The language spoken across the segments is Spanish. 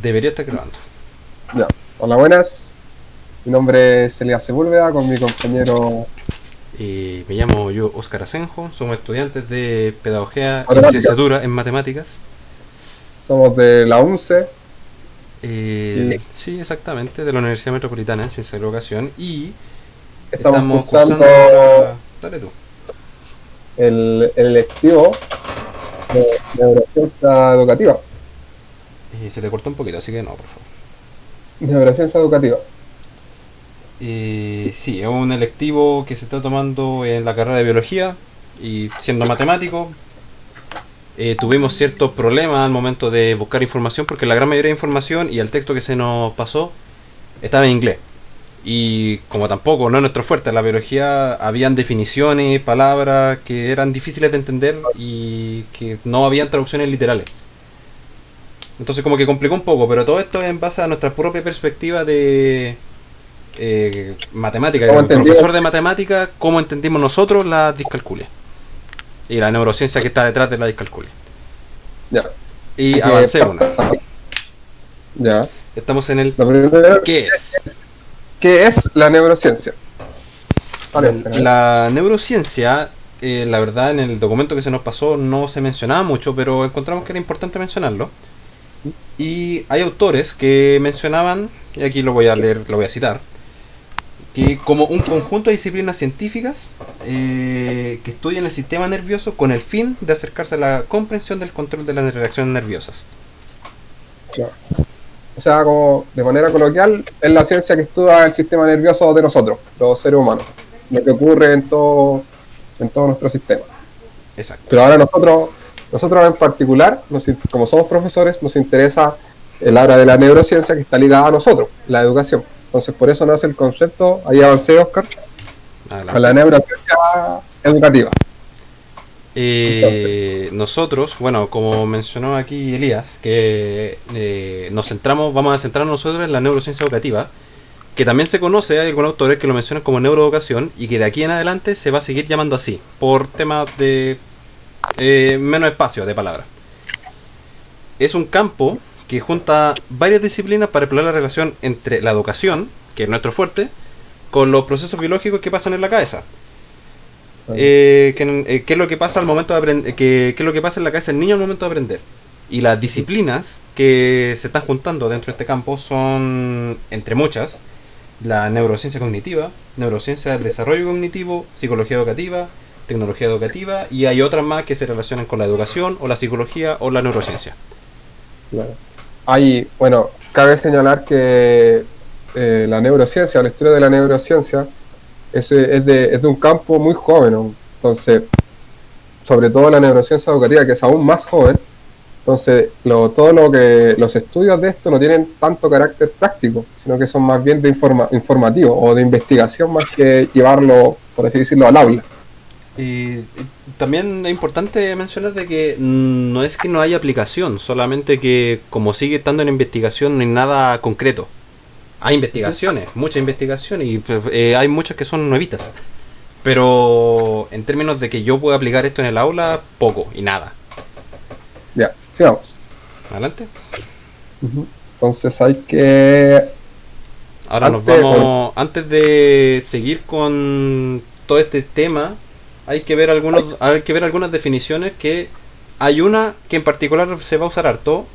Debería estar grabando. Ya. Hola, buenas. Mi nombre es Elías Sepúlveda, con mi compañero Me llamo yo Óscar Asenjo, somos estudiantes de Pedagogía y matemática. Licenciatura en Matemáticas. Somos de la UNCE y Sí, exactamente, de la Universidad Metropolitana en Ciencia de la Educación. Y estamos estamos cursando cursando ahora... Dale tú. el electivo de neurociencia educativa. Se te cortó un poquito, así que no, por favor. Neurociencia educativa. Sí, es un electivo que se está tomando en la carrera de Biología. Y siendo matemático, tuvimos ciertos problemas al momento de buscar información, porque la gran mayoría de información y el texto que se nos pasó estaba en inglés. Y como tampoco no es nuestro fuerte, en la biología habían definiciones, palabras que eran difíciles de entender y que no habían traducciones literales. Entonces como que complicó un poco, pero todo esto es en base a nuestra propia perspectiva de matemática, ¿Cómo el entendimos? profesor de matemática, cómo entendimos nosotros la discalculia y la neurociencia que está detrás de la discalculia. Ya. Y Así que, avancé una. ya. Estamos en el Lo primero, ¿qué es? ¿qué es la neurociencia? Vale, Oscar, ¿eh? La neurociencia, la verdad, en el documento que se nos pasó no se mencionaba mucho, pero encontramos que era importante mencionarlo. Y hay autores que mencionaban, y aquí lo voy a leer, lo voy a citar, que como un conjunto de disciplinas científicas que estudian el sistema nervioso con el fin de acercarse a la comprensión del control de las reacciones nerviosas. Ya. O sea, como de manera coloquial, es la ciencia que estudia el sistema nervioso de nosotros, los seres humanos, lo que ocurre en todo nuestro sistema. Exacto. Pero ahora nosotros en particular, como somos profesores, nos interesa el área de la neurociencia que está ligada a nosotros, la educación. Entonces, por eso nace el concepto, ahí avancé, Oscar, a la Adelante. neurociencia educativa. Entonces, Nosotros, bueno, como mencionó aquí Elías, que vamos a centrarnos nosotros en la neurociencia educativa, que también se conoce, hay algunos autores que lo mencionan como neuroeducación y que de aquí en adelante se va a seguir llamando así, por temas de menos espacio de palabras. Es un campo que junta varias disciplinas para explorar la relación entre la educación, que es nuestro fuerte, con los procesos biológicos que pasan en la cabeza. ¿Qué es lo que pasa al momento de aprender? ¿Qué es lo que pasa en la cabeza del niño al momento de aprender? Y las disciplinas que se están juntando dentro de este campo son, entre muchas, la neurociencia cognitiva, neurociencia del desarrollo cognitivo, psicología educativa, tecnología educativa, y hay otras más que se relacionan con la educación o la psicología o la neurociencia. claro. Bueno, cabe señalar que la neurociencia, la historia de la neurociencia, es de un campo muy joven, ¿no? Entonces, sobre todo la neurociencia educativa, que es aún más joven. Entonces, todo lo que los estudios de esto no tienen tanto carácter práctico, sino que son más bien de informativo o de investigación más que llevarlo, por así decirlo, al aula. Y también es importante mencionar de que no es que no haya aplicación, solamente que como sigue estando en investigación no hay nada concreto. Hay investigaciones, muchas investigaciones, y hay muchas que son nuevitas. Pero en términos de que yo pueda aplicar esto en el aula, poco y nada. Ya, sigamos. Adelante. Entonces hay que, Ahora nos antes, bueno, vamos, antes de seguir con todo este tema, hay que ver algunas definiciones que hay una que en particular se va a usar harto.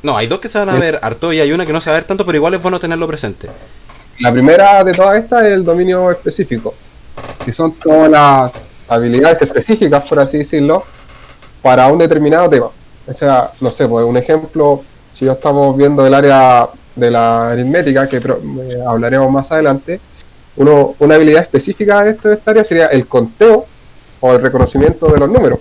No, hay dos que se van a ver harto y hay una que no se va a ver tanto, pero igual es bueno tenerlo presente. la primera de todas estas es el dominio específico, que son todas las habilidades específicas, por así decirlo, para un determinado tema. O sea, no sé, pues un ejemplo, si ya estamos viendo el área de la aritmética, que hablaremos más adelante, una habilidad específica de esta área sería el conteo o el reconocimiento de los números.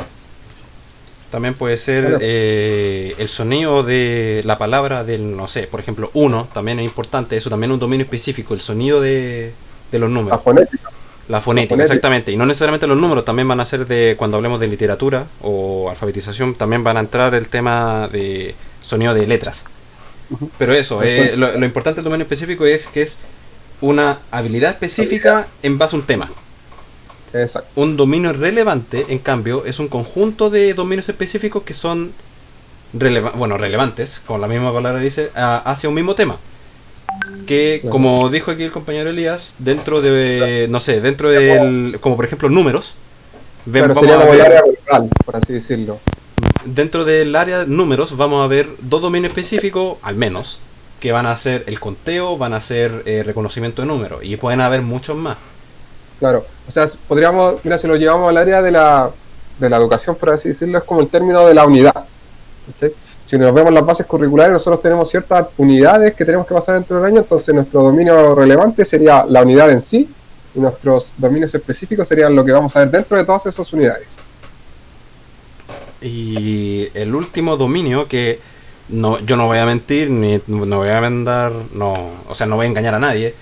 También puede ser ¿Vale? el sonido de la palabra del, no sé, por ejemplo, uno, también es importante, eso también es un dominio específico, el sonido de los La números. fonética. La La fonética, fonética. exactamente. Y no necesariamente los números, también van a ser de, cuando hablemos de literatura o alfabetización, también van a entrar el tema de sonido de letras. Uh-huh. Pero eso, Entonces, lo importante del dominio específico es que es una habilidad específica en base a un tema. exacto. Un dominio relevante, en cambio, es un conjunto de dominios específicos que son relevantes, con la misma palabra dice, hacia un mismo tema. Que, Claro. como dijo aquí el compañero Elías, dentro de, no sé, dentro del, como por ejemplo números, Claro, vamos sería a como el ver, área global, por así decirlo. dentro del área números, vamos a ver dos dominios específicos, al menos, que van a ser el conteo, van a ser reconocimiento de números, y pueden haber muchos más. Claro. O sea, podríamos, mira, si lo llevamos al área de la educación, por así decirlo, es como el término de la unidad. ¿Ok? Si nos vemos las bases curriculares, nosotros tenemos ciertas unidades que tenemos que pasar dentro del año, entonces nuestro dominio relevante sería la unidad en sí, y nuestros dominios específicos serían lo que vamos a ver dentro de todas esas unidades. Y el último dominio que no, yo no voy a mentir, ni no voy a vendar, no, o sea, no voy a engañar a nadie.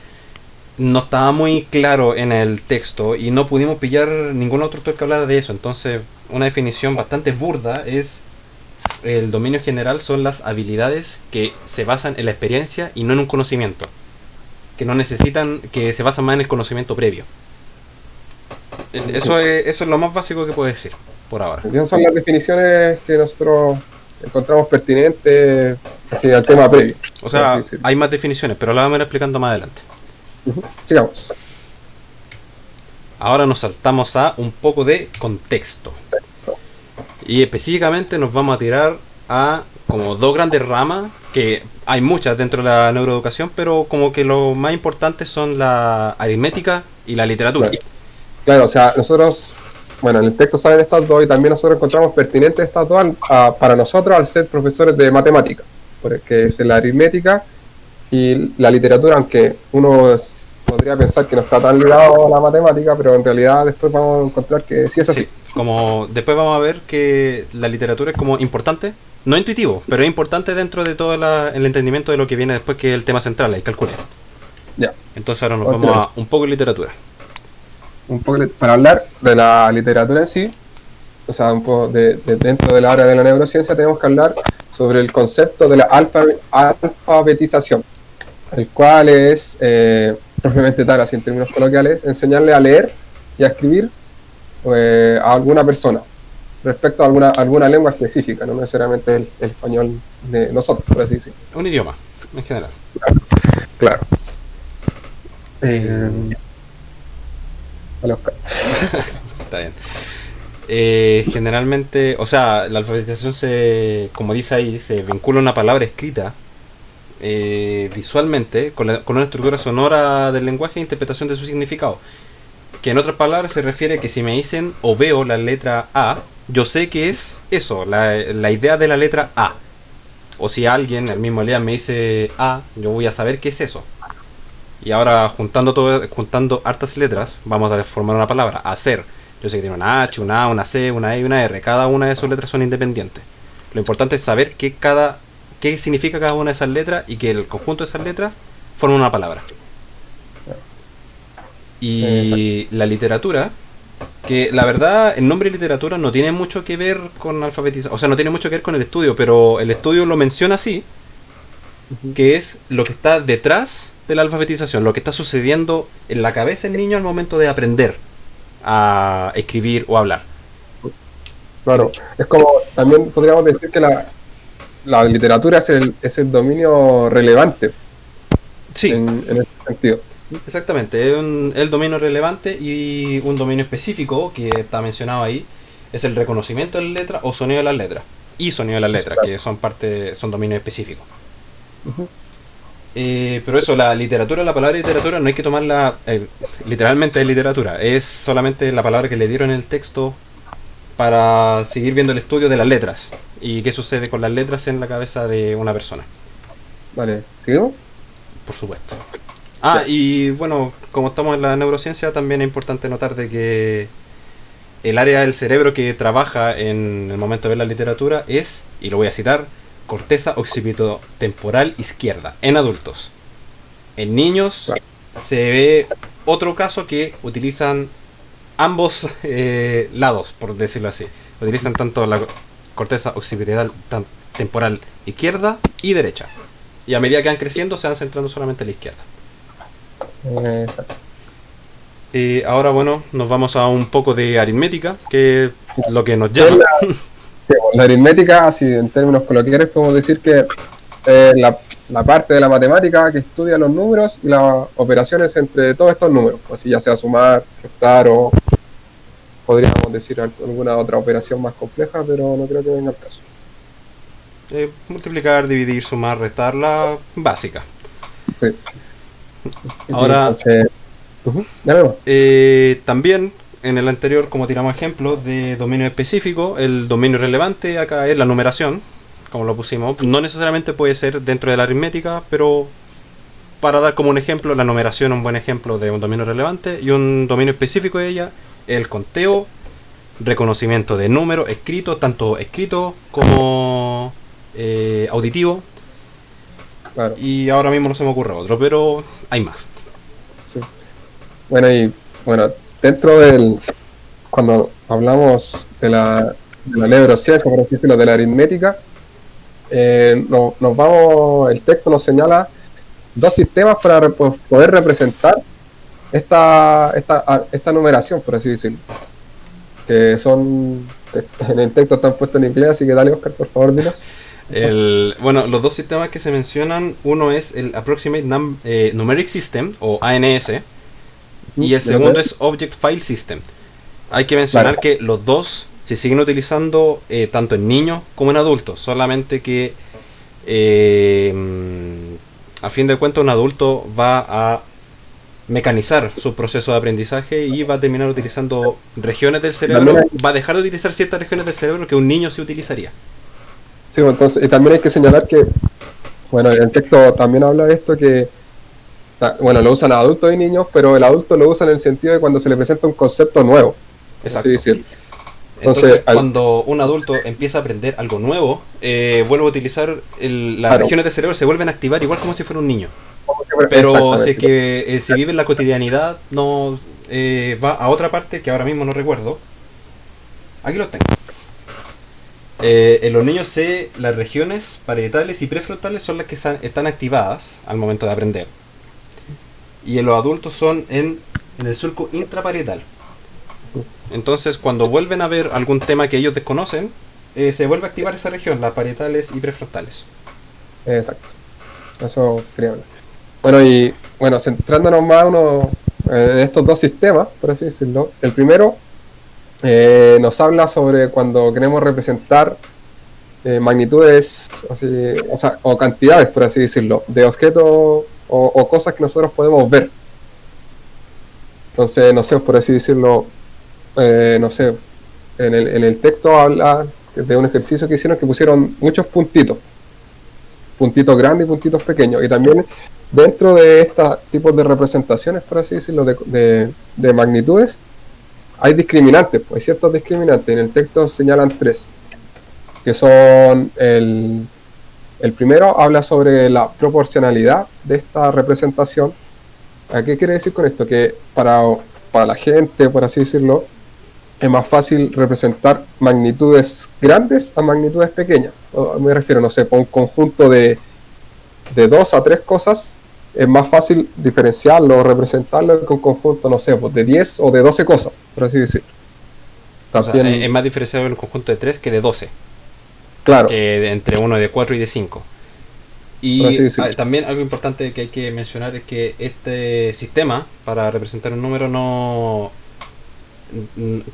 No estaba muy claro en el texto y no pudimos pillar ningún otro autor que hablara de eso. Entonces, una definición bastante burda es el dominio general son las habilidades que se basan en la experiencia y no en un conocimiento. Que no necesitan, que se basan más en el conocimiento previo. Eso es lo más básico que puedo decir por ahora. Esas son las definiciones que nosotros encontramos pertinentes así, al tema previo. O por sea, así decirlo. hay más definiciones, pero las vamos a ir explicando más adelante. Sigamos. Ahora nos saltamos a un poco de contexto. Y específicamente nos vamos a tirar a como dos grandes ramas, que hay muchas dentro de la neuroeducación, pero como que lo más importante son la aritmética y la literatura. Claro, o sea, nosotros, bueno, en el texto salen estas dos y también nosotros encontramos pertinentes estas dos para nosotros al ser profesores de matemática, porque es la aritmética y la literatura, aunque uno podría pensar que no está tan ligado a la matemática, pero en realidad después vamos a encontrar que sí es así. Sí, como después vamos a ver que la literatura es como importante, no intuitivo, pero es importante dentro de todo el entendimiento de lo que viene después, que es el tema central, el cálculo. Ya, Entonces ahora nos Ok. vamos a un poco de literatura. un poco para hablar de la literatura en sí, o sea, un poco dentro del área de la neurociencia, tenemos que hablar sobre el concepto de la alfabetización, el cual es, propiamente tal, así en términos coloquiales, enseñarle a leer y a escribir a alguna persona respecto a alguna lengua específica, no necesariamente el español de nosotros, por así decirlo. Un idioma, en general. Claro. Está bien. Generalmente, o sea, la alfabetización como dice ahí, se vincula a una palabra escrita visualmente con una estructura sonora del lenguaje e interpretación de su significado. Que en otras palabras se refiere que si me dicen o veo la letra A, yo sé que es eso, la idea de la letra A. O si alguien, el mismo Elías, me dice A, yo voy a saber qué es eso. Y ahora juntando hartas letras, vamos a formar una palabra, hacer. Yo sé que tiene una H, una A, una C, una E y una R. Cada una de esas letras son independientes. Lo importante es saber qué significa cada una de esas letras y que el conjunto de esas letras forma una palabra. Y la literatura, que la verdad el nombre literatura no tiene mucho que ver con alfabetización, o sea, no tiene mucho que ver con el estudio, pero el estudio lo menciona así, que es lo que está detrás de la alfabetización, lo que está sucediendo en la cabeza del niño al momento de aprender a escribir o hablar. Claro, es como, también podríamos decir que la literatura es el dominio relevante Sí, en ese sentido. exactamente, es el dominio relevante, y un dominio específico que está mencionado ahí es el reconocimiento de las letras o sonido de las letras. Y sonido de las letras, que son dominios específicos. Ujú. Pero eso, la palabra literatura no hay que tomarla literalmente de literatura, es solamente la palabra que le dieron en el texto para seguir viendo el estudio de las letras y qué sucede con las letras en la cabeza de una persona, Vale, ¿seguimos? por supuesto. Y bueno, como estamos en la neurociencia, también es importante notar de que el área del cerebro que trabaja en el momento de ver la literatura es, y lo voy a citar, corteza occipitotemporal izquierda en adultos. En niños Claro. se ve otro caso que utilizan ambos lados, por decirlo así. Utilizan tanto la corteza occipital temporal izquierda y derecha. Y a medida que van creciendo se van centrando solamente en la izquierda. Exacto. Ahora bueno, nos vamos a un poco de aritmética, que es lo que nos ¿Qué es llama. Sí, la aritmética, así en términos coloquiales, podemos decir que la parte de la matemática que estudia los números y las operaciones entre todos estos números, así ya sea sumar, restar o podríamos decir alguna otra operación más compleja, pero no creo que venga al caso. Multiplicar, dividir, sumar, restar, la básica. Sí. Ahora, Entonces, también en el anterior, como tiramos ejemplo de dominio específico, el dominio relevante acá es la numeración, como lo pusimos. No necesariamente puede ser dentro de la aritmética, pero para dar como un ejemplo, la numeración es un buen ejemplo de un dominio relevante, y un dominio específico de ella es el conteo, reconocimiento de números escritos, tanto escrito como auditivo. claro. Y ahora mismo no se me ocurre otro, pero hay más. Sí. Bueno, dentro cuando hablamos de la neurociencia, por así decirlo, de la aritmética, el texto nos señala dos sistemas para poder representar esta numeración, por así decirlo, que son, en el texto están puestos en inglés, así que dale, Oscar, por favor, dinos. Bueno, los dos sistemas que se mencionan, uno es el Approximate Numeric System, o ANS, y el segundo es Object File System. Hay que mencionar que los dos se siguen utilizando tanto en niños como en adultos, solamente que a fin de cuentas un adulto va a mecanizar su proceso de aprendizaje y va a terminar utilizando regiones del cerebro, va a dejar de utilizar ciertas regiones del cerebro que un niño sí utilizaría. Sí, entonces, y también hay que señalar que, bueno, el texto también habla de esto que, bueno, lo usan adultos y niños, pero el adulto lo usa en el sentido de cuando se le presenta un concepto nuevo. Exacto. Así decir. Entonces, cuando un adulto empieza a aprender algo nuevo, vuelve a utilizar las regiones del cerebro, se vuelven a activar igual como si fuera un niño. Pero si vive en la cotidianidad, no va a otra parte que ahora mismo no recuerdo. Aquí lo tengo. En los niños las regiones parietales y prefrontales son las que están activadas al momento de aprender. Y en los adultos son en el surco intraparietal. Entonces, cuando vuelven a ver algún tema que ellos desconocen, se vuelve a activar esa región, las parietales y prefrontales. Exacto. Eso quería hablar. Bueno, centrándonos más en estos dos sistemas, por así decirlo. El primero nos habla sobre cuando queremos representar magnitudes, o cantidades, por así decirlo, de objetos o cosas que nosotros podemos ver. Entonces, no sé, por así decirlo, en el texto habla de un ejercicio que hicieron que pusieron muchos puntitos grandes y puntitos pequeños, y también dentro de estos tipos de representaciones, por así decirlo, de magnitudes, hay discriminantes, pues hay ciertos discriminantes. En el texto señalan tres, que son el primero habla sobre la proporcionalidad de esta representación. ¿Qué quiere decir con esto? Que para la gente, por así decirlo, es más fácil representar magnitudes grandes a magnitudes pequeñas. Me refiero, no sé, por un conjunto de 2 a 3 cosas, es más fácil diferenciarlo o representarlo que un conjunto, no sé, pues de 10 o de 12 cosas, por así decirlo. También, o sea, es más diferenciable en un conjunto de 3 que de 12. Claro. Que entre uno de 4 y de 5. Y también algo importante que hay que mencionar es que este sistema, para representar un número, no,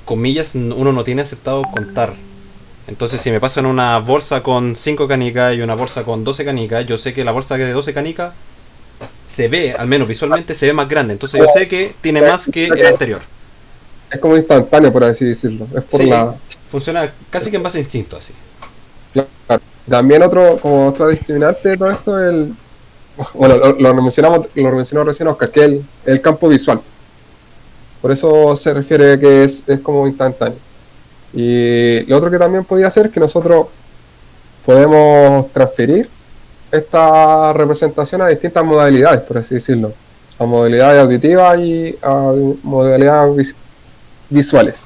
comillas, uno no tiene aceptado contar. Entonces, si me pasan una bolsa con 5 canicas y una bolsa con 12 canicas, yo sé que la bolsa de 12 canicas se ve, al menos visualmente, se ve más grande. Entonces yo sé que tiene más que el anterior. Es como instantáneo, por así decirlo. Es por funciona casi que en base a instinto, así. Claro. También como otra discriminante de todo esto es lo mencionó recién Oscar, que es el campo visual. Por eso se refiere a que es como instantáneo. Y lo otro que también podía hacer es que nosotros podemos transferir esta representación a distintas modalidades, por así decirlo. A modalidades auditivas y a modalidades visuales.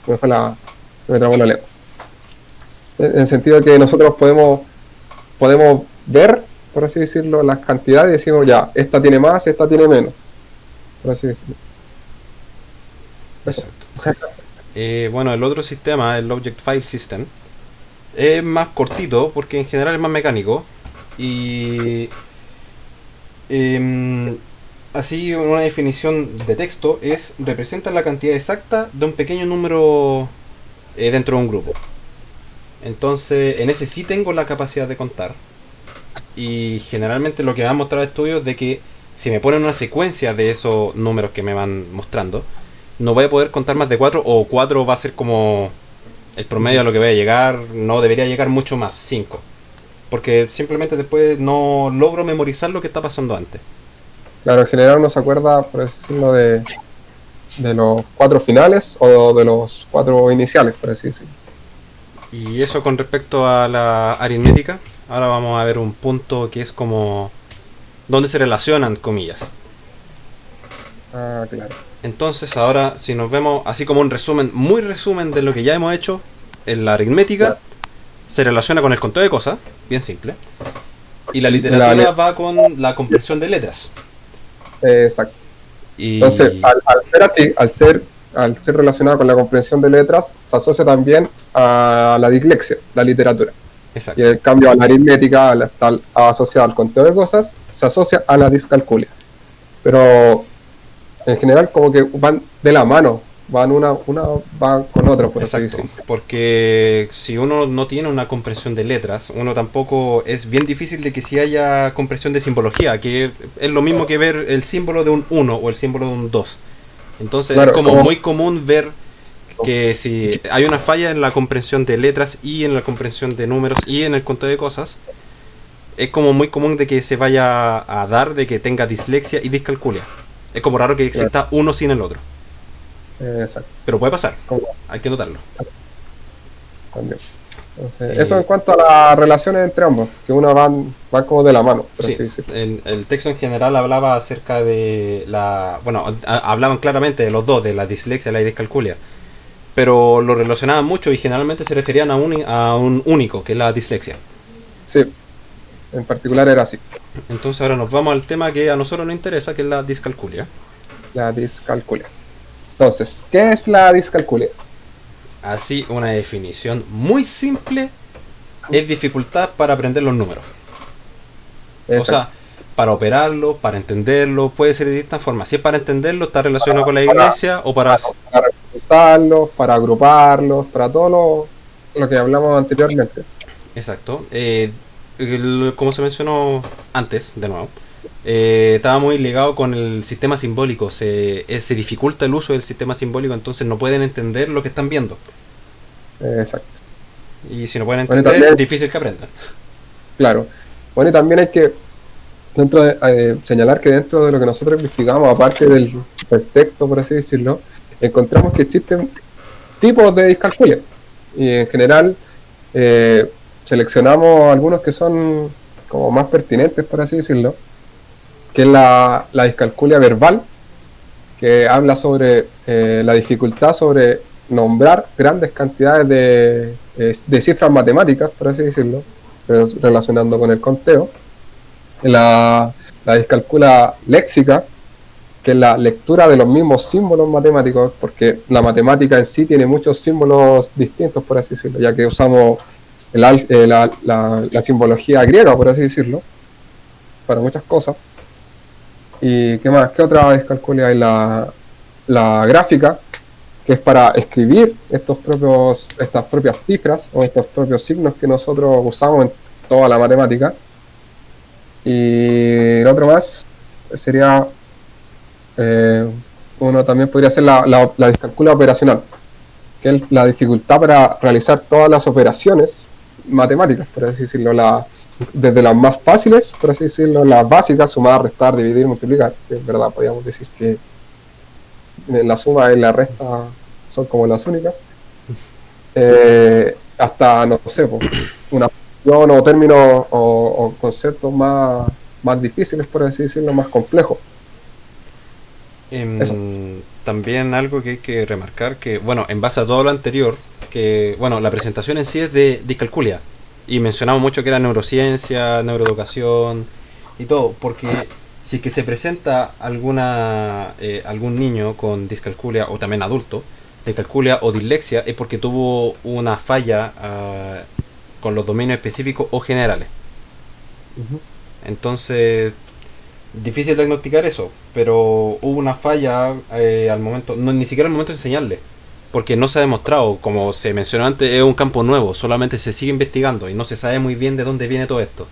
Me trabó la lengua. En el sentido de que nosotros podemos ver, por así decirlo, las cantidades y decimos, ya, esta tiene más, esta tiene menos, por así decirlo. Exacto. Bueno, el otro sistema, el Object File System, Es más cortito porque en general es más mecánico y em, así una definición de texto es representa la cantidad exacta de un pequeño número dentro de un grupo. Entonces en ese sí tengo la capacidad de contar y generalmente lo que me han mostrado estudios es de que si me ponen una secuencia de esos números que me van mostrando, no voy a poder contar más de 4 o 4 va a ser como el promedio a lo que voy a llegar, no debería llegar mucho más, 5. Porque simplemente después no logro memorizar lo que está pasando antes. Claro, en general uno se acuerda, por así decirlo, de los 4 finales o de los 4 iniciales, por así decirlo. Y eso con respecto a la aritmética. Ahora vamos a ver un punto que es como donde se relacionan comillas. Ah, claro. Entonces ahora si nos vemos así como un resumen, muy resumen de lo que ya hemos hecho, en la aritmética Claro. se relaciona con el conteo de cosas, bien simple. Y la literatura va con la comprensión de letras. Exacto. Y Entonces, al ser así, al ser relacionado con la comprensión de letras, se asocia también a la dislexia, la literatura. Y exacto. en cambio a la aritmética, asociada al conteo de cosas, se asocia a la discalculia. Pero en general como que van de la mano, una va con otra, por así Exacto, decirlo. porque si uno no tiene una comprensión de letras, uno tampoco es bien difícil de que si haya comprensión de simbología, que es lo mismo que ver el símbolo de un 1 o el símbolo de un 2. Entonces Claro, es como muy común ver que si hay una falla en la comprensión de letras y en la comprensión de números y en el conteo de cosas, es como muy común de que se vaya a dar de que tenga dislexia y discalculia. Es como raro que claro, exista uno sin el otro, exacto. pero puede pasar, Como hay que notarlo. también. Entonces, eso en Eh, cuanto a las relaciones entre ambos, que una van como de la mano, por Sí, así decirlo. el texto en general hablaba acerca de la... Bueno, hablaban claramente de los dos, de la dislexia y la discalculia, pero lo relacionaban mucho y generalmente se referían a un único, que es la dislexia. Sí, en particular era así, Entonces ahora nos vamos al tema que a nosotros nos interesa, que es la discalculia. la discalculia. Entonces, ¿qué es la discalculia? Así, una definición muy simple es dificultad para aprender los números. O sea, Exacto. para operarlo, para entenderlo, puede ser de distintas formas. Si es para entenderlo, está relacionado con la Para, iglesia o para... para representarlos, para agruparlos, para todo lo que hablamos anteriormente. Exacto. Como se mencionó antes, de nuevo, estaba muy ligado con el sistema simbólico. Se dificulta el uso del sistema simbólico, entonces no pueden entender lo que están viendo. Exacto. Y si no pueden Bueno, y entender, es también, difícil que aprendan. claro. Bueno, y también hay que señalar que dentro de lo que nosotros investigamos, aparte del texto, por así decirlo, encontramos que existen tipos de discalculia. Y en general eh, seleccionamos algunos que son como más pertinentes, por así decirlo, que es la discalculia verbal, que habla sobre la dificultad sobre nombrar grandes cantidades de cifras matemáticas, por así decirlo, pero relacionando con el conteo. La discalcula léxica, que es la lectura de los mismos símbolos matemáticos, porque la matemática en sí tiene muchos símbolos distintos, por así decirlo, ya que usamos la simbología griega, por así decirlo, para muchas cosas. ¿Y qué más? ¿Qué otra discalculia hay? La gráfica, que es para escribir estas propias cifras o estos propios signos que nosotros usamos en toda la matemática. Y el otro más sería, eh, uno también podría ser la discalculia operacional, que es la dificultad para realizar todas las operaciones matemáticas, por así decirlo, desde las más fáciles, por así decirlo, las básicas, sumar, restar, dividir, multiplicar, que en verdad podríamos decir que en la suma y la resta son como las únicas, hasta, no sé, pues, una función o términos o conceptos más difíciles, por así decirlo, más complejos. Eso. También algo que hay que remarcar, que bueno, en base a todo lo anterior, que bueno, la presentación en sí es de discalculia. Y mencionamos mucho que era neurociencia, neuroeducación y todo, porque si es que se presenta algún niño con discalculia o también adulto, discalculia o dislexia, es porque tuvo una falla con los dominios específicos o generales. Ujú. Entonces, difícil diagnosticar eso, pero hubo una falla al momento, no, ni siquiera al momento de enseñarle, porque no se ha demostrado, como se mencionó antes, es un campo nuevo, solamente se sigue investigando y no se sabe muy bien de dónde viene todo esto.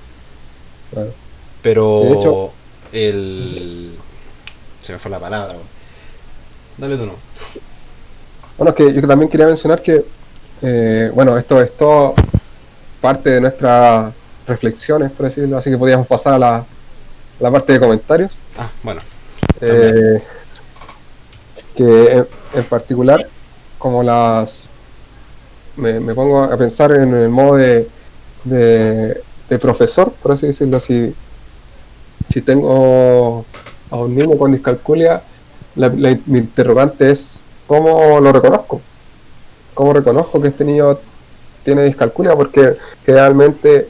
Claro. Que de hecho, Pero el... se me fue la palabra. Dale tú no. bueno, es que yo también quería mencionar que, bueno, esto es todo parte de nuestras reflexiones, por decirlo así, que podíamos pasar a la parte de comentarios. Ah, bueno, también. eh, que en particular, como me pongo a pensar en el modo de profesor, por así decirlo, si tengo a un niño con discalculia, mi interrogante es cómo lo reconozco, cómo reconozco que este niño tiene discalculia, porque generalmente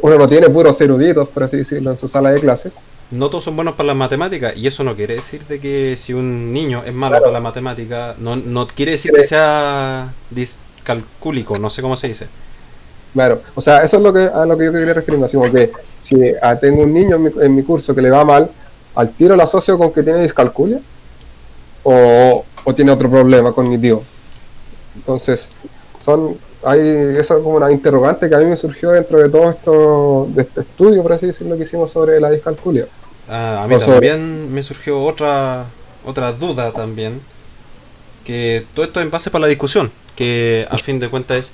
uno no tiene puros eruditos, por así decirlo, en su sala de clases. No todos son buenos para las matemáticas y eso no quiere decir de que si un niño es malo para Claro, la matemática, no quiere decir que sea discalcúlico, no sé cómo se dice. claro, o sea, eso es a lo que yo quería referirme, así como que si tengo un niño en mi curso que le va mal, al tiro lo asocio con que tiene discalculia o tiene otro problema cognitivo. Entonces, eso es como una interrogante que a mí me surgió dentro de todo esto, de este estudio, por así decirlo, que hicimos sobre la discalculia. A mí O sobre, también me surgió otra duda también, que todo esto en base para la discusión, que a fin de cuentas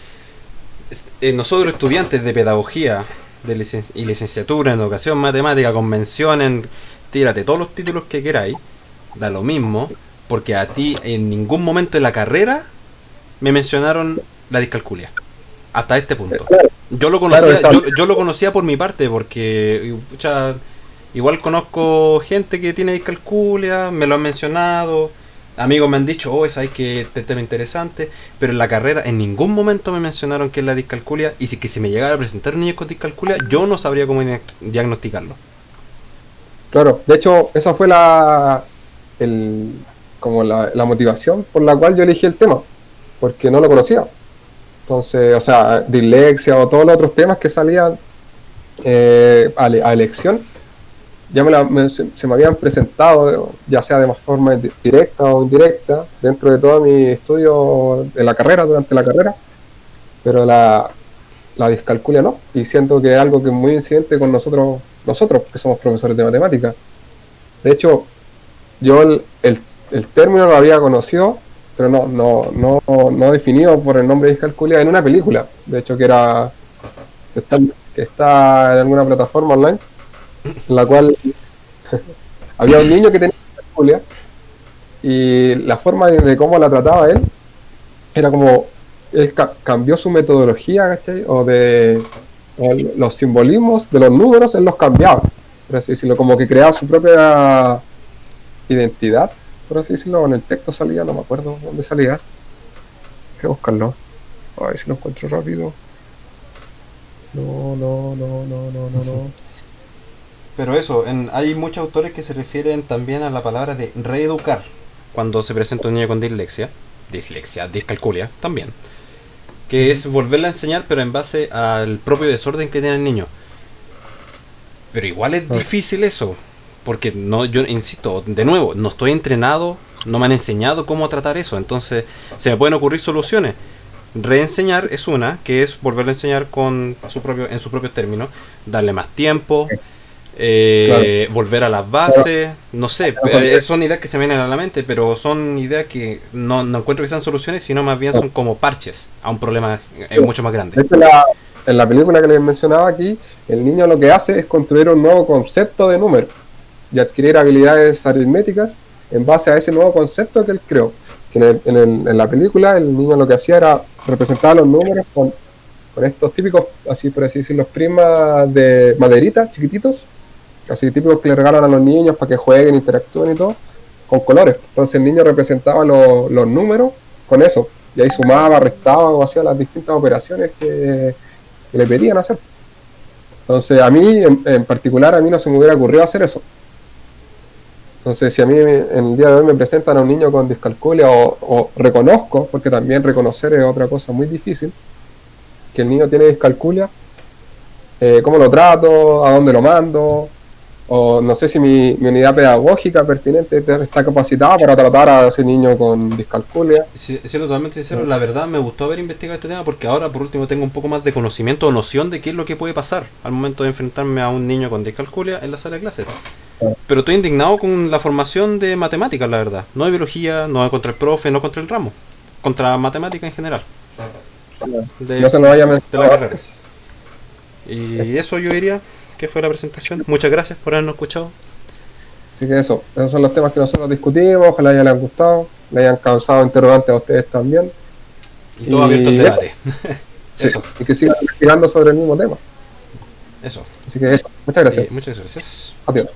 nosotros estudiantes de pedagogía y licenciatura en educación matemática, convención, tírate todos los títulos que queráis, da lo mismo, porque a ti en ningún momento de la carrera me mencionaron la discalculia. Hasta este punto. claro, Yo lo claro, conocía, yo lo conocía por mi parte, porque pucha, igual conozco gente que tiene discalculia, me lo han mencionado, amigos me han dicho, oh, sabes que este tema es interesante, pero en la carrera en ningún momento me mencionaron que es la discalculia, y si que se me llegara a presentar un niño con discalculia, yo no sabría cómo diagnosticarlo. claro. De hecho, esa fue el, como la motivación por la cual yo elegí el tema, porque no lo conocía. Entonces, o sea, dislexia o todos los otros temas que salían a elección, ya se me habían presentado, ya sea de más forma directa o indirecta, dentro de todo mi estudio de la carrera, durante la carrera, pero la discalculia no, y siento que es algo que es muy incidente con nosotros que somos profesores de matemáticas. De hecho, yo el término lo había conocido, pero no definido por el nombre de discalculia en una película, de hecho que está en alguna plataforma online, en la cual había un niño que tenía discalculia y la forma de cómo la trataba él era como él cambió su metodología, ¿cachai? O los simbolismos de los números, él los cambiaba, por así decirlo, como que creaba su propia identidad, por así decirlo. En el texto salía, no me acuerdo dónde salía, hay que buscarlo, a ver si lo encuentro rápido. No. Pero eso, hay muchos autores que se refieren también a la palabra de reeducar cuando se presenta un niño con discalculia también, que es volverla a enseñar pero en base al propio desorden que tiene el niño. Pero igual es difícil eso, porque no, yo insisto, de nuevo, no estoy entrenado, no me han enseñado cómo tratar eso, entonces se me pueden ocurrir soluciones. Reenseñar es una, que es volverlo a enseñar en sus propios términos, darle más tiempo, Claro, volver a las claro, bases, no sé, son ideas que se me vienen a la mente, pero son ideas que no encuentro que sean soluciones, sino más bien son como parches a un problema mucho más grande. de hecho, en la película que les mencionaba aquí, el niño lo que hace es construir un nuevo concepto de número y adquirir habilidades aritméticas en base a ese nuevo concepto que él creó. Que en la película el niño lo que hacía era representar los números con estos típicos, así por así decirlo, los primas de maderita, chiquititos, así típicos que le regalan a los niños para que jueguen, interactúen y todo, con colores. Entonces el niño representaba los números con eso, y ahí sumaba, restaba o hacía las distintas operaciones que le pedían hacer. Entonces a mí, en particular, a mí no se me hubiera ocurrido hacer eso. Entonces, si a mí en el día de hoy me presentan a un niño con discalculia o reconozco, porque también reconocer es otra cosa muy difícil, que el niño tiene discalculia, cómo lo trato, a dónde lo mando, o no sé si mi unidad pedagógica pertinente está capacitada para tratar a ese niño con discalculia. Siendo totalmente sincero, la verdad me gustó haber investigado este tema porque ahora por último tengo un poco más de conocimiento o noción de qué es lo que puede pasar al momento de enfrentarme a un niño con discalculia en la sala de clases. Pero estoy indignado con la formación de matemáticas, la verdad. No de biología, no contra el profe, no contra el ramo. Contra matemática en general. No se nos vaya a de la carrera. Y eso yo diría que fue la presentación. Muchas gracias por habernos escuchado. Así que esos son los temas que nosotros discutimos. Ojalá ya les hayan gustado, le hayan causado interrogantes a ustedes también. Y todo abierto al debate. Sí, y que sigan investigando sobre el mismo tema. Eso. Así que eso. Muchas gracias. Muchas gracias. Adiós.